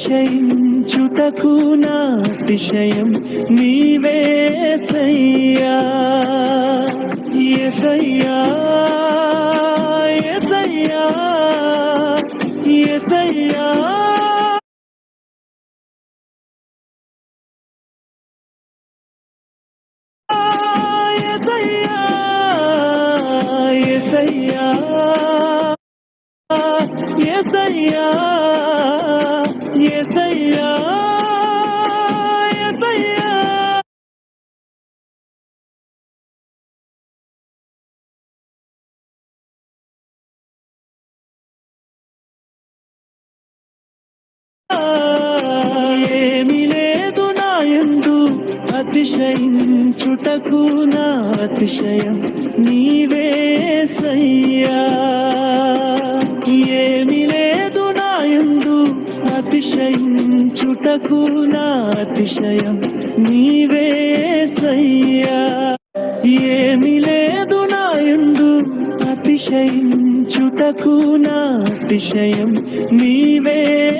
అతిశయించుటకు నా అతిశయం నీవేసయ్యా యేసయ్యా యేసయ్యా యేసయ్యా యేసయ్యా యేసయ్యా యేసయ్యా యేసయ్యా ఏమీ లేదు నాయందు అతిశయించుటకు నా అతిశయం నీవేసయ్యా ఏమీ లేదు నాయందు అతిశయించుటకు నా అతిశయం నీవేసయ్యా ఏమీ లేదు నాయందు అతిశయించుటకు నా అతిశయం నీవేసయ్యా